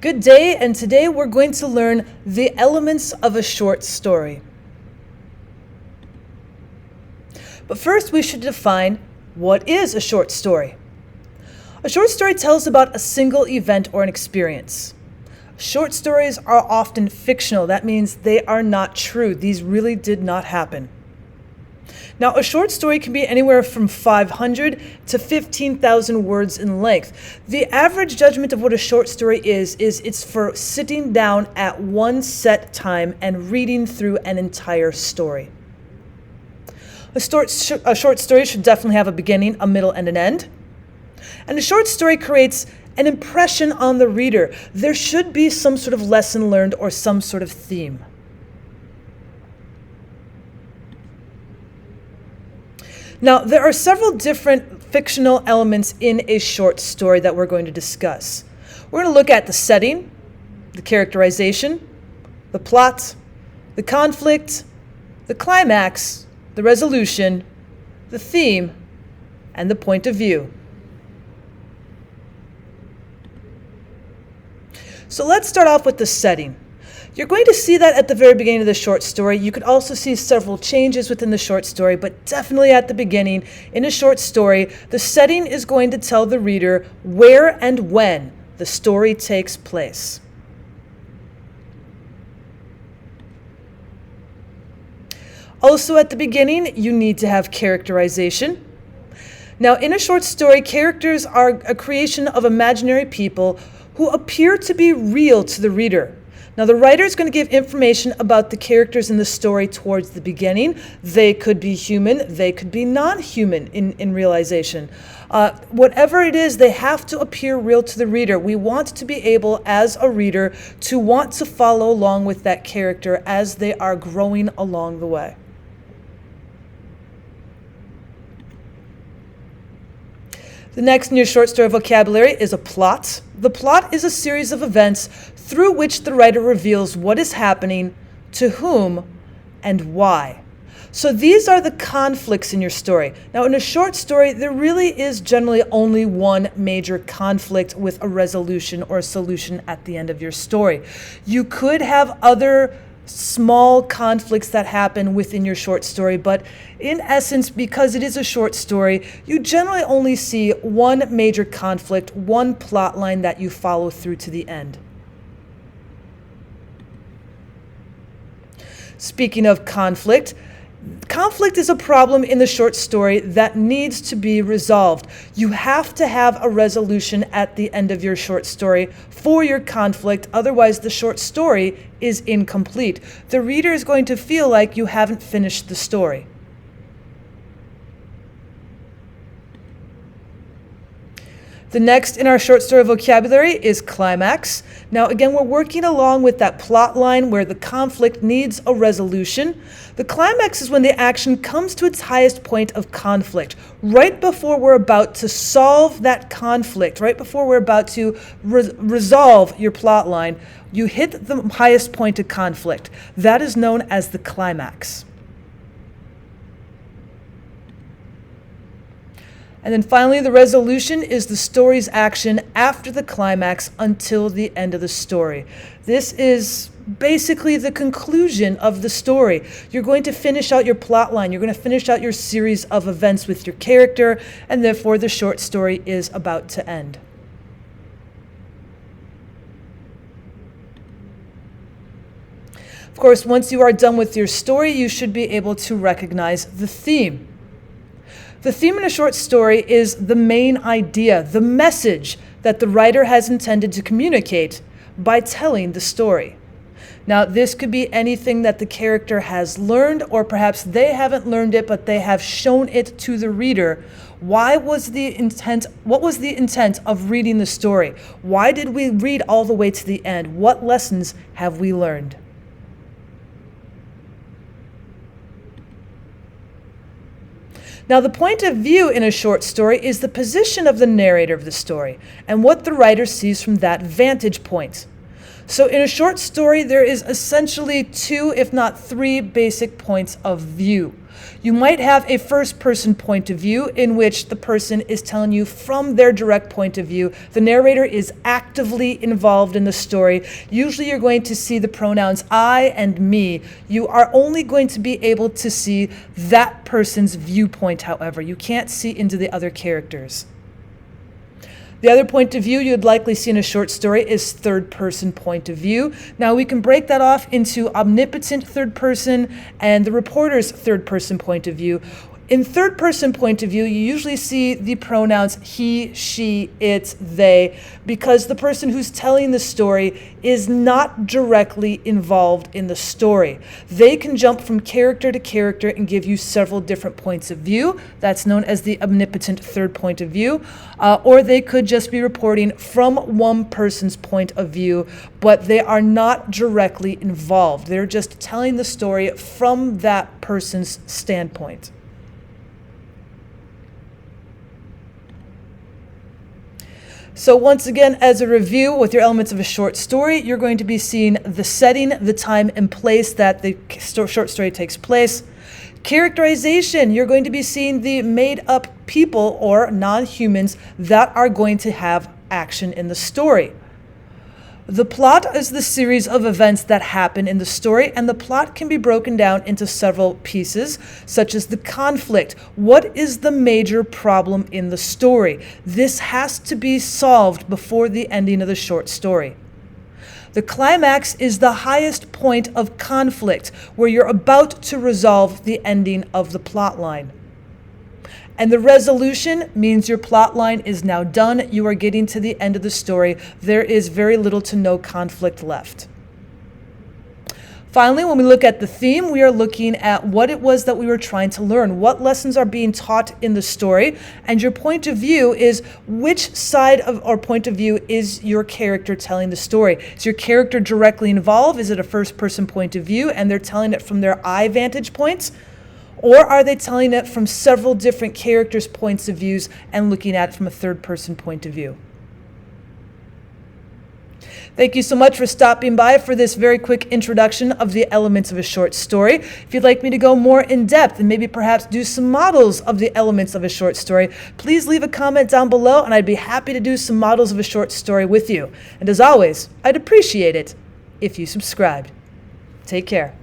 Good day, and today we're going to learn the elements of a short story. But first we should define what is a short story. A short story tells about a single event or an experience. Short stories are often fictional. That means they are not true. These really did not happen. Now, a short story can be anywhere from 500 to 15,000 words in length. The average judgment of what a short story is it's for sitting down at one set time and reading through an entire story. A short story should definitely have a beginning, a middle, and an end. And a short story creates an impression on the reader. There should be some sort of lesson learned or some sort of theme. Now, there are several different fictional elements in a short story that we're going to discuss. We're going to look at the setting, the characterization, the plot, the conflict, the climax, the resolution, the theme, and the point of view. So let's start off with the setting. You're going to see that at the very beginning of the short story. You could also see several changes within the short story, but definitely at the beginning, in a short story, the setting is going to tell the reader where and when the story takes place. Also at the beginning, you need to have characterization. Now, in a short story, characters are a creation of imaginary people who appear to be real to the reader. Now, the writer is going to give information about the characters in the story towards the beginning. They could be human, they could be non-human in realization. Whatever it is, they have to appear real to the reader. We want to be able, as a reader, to want to follow along with that character as they are growing along the way. The next in your short story vocabulary is a plot. The plot is a series of events through which the writer reveals what is happening, to whom, and why. So these are the conflicts in your story. Now, in a short story, there really is generally only one major conflict with a resolution or a solution at the end of your story. You could have other small conflicts that happen within your short story, but in essence, because it is a short story, you generally only see one major conflict, one plot line that you follow through to the end. Speaking of conflict, conflict is a problem in the short story that needs to be resolved. You have to have a resolution at the end of your short story for your conflict, otherwise the short story is incomplete. The reader is going to feel like you haven't finished the story. The next in our short story vocabulary is climax. Now again, we're working along with that plot line where the conflict needs a resolution. The climax is when the action comes to its highest point of conflict. Right before we're about to solve that conflict, right before we're about to resolve your plot line, you hit the highest point of conflict. That is known as the climax. And then finally, the resolution is the story's action after the climax until the end of the story. This is basically the conclusion of the story. You're going to finish out your plot line. You're going to finish out your series of events with your character, and therefore the short story is about to end. Of course, once you are done with your story, you should be able to recognize the theme. The theme in a short story is the main idea, the message that the writer has intended to communicate by telling the story. Now, this could be anything that the character has learned, or perhaps they haven't learned it, but they have shown it to the reader. What was the intent of reading the story? Why did we read all the way to the end? What lessons have we learned? Now, the point of view in a short story is the position of the narrator of the story and what the writer sees from that vantage point. So in a short story, there is essentially two, if not three, basic points of view. You might have a first-person point of view in which the person is telling you from their direct point of view. The narrator is actively involved in the story. Usually you're going to see the pronouns I and me. You are only going to be able to see that person's viewpoint, however. You can't see into the other characters. The other point of view you'd likely see in a short story is third-person point of view. Now, we can break that off into omnipotent third person and the reporter's third-person point of view. In third-person point of view, you usually see the pronouns he, she, it, they, because the person who's telling the story is not directly involved in the story. They can jump from character to character and give you several different points of view. That's known as the omnipotent third point of view. Or they could just be reporting from one person's point of view, but they are not directly involved. They're just telling the story from that person's standpoint. So once again, as a review with your elements of a short story, you're going to be seeing the setting, the time and place that the short story takes place. Characterization, you're going to be seeing the made-up people or non-humans that are going to have action in the story. The plot is the series of events that happen in the story, and the plot can be broken down into several pieces, such as the conflict. What is the major problem in the story? This has to be solved before the ending of the short story. The climax is the highest point of conflict, where you're about to resolve the ending of the plot line. And the resolution means your plot line is now done. You are getting to the end of the story. There is very little to no conflict left. Finally, when we look at the theme, we are looking at what it was that we were trying to learn. What lessons are being taught in the story? And your point of view is which side of or point of view is your character telling the story? Is your character directly involved? Is it a first-person point of view and they're telling it from their eye vantage points? Or are they telling it from several different characters' points of views and looking at it from a third-person point of view? Thank you so much for stopping by for this very quick introduction of the elements of a short story. If you'd like me to go more in depth and maybe perhaps do some models of the elements of a short story, please leave a comment down below and I'd be happy to do some models of a short story with you. And as always, I'd appreciate it if you subscribed. Take care.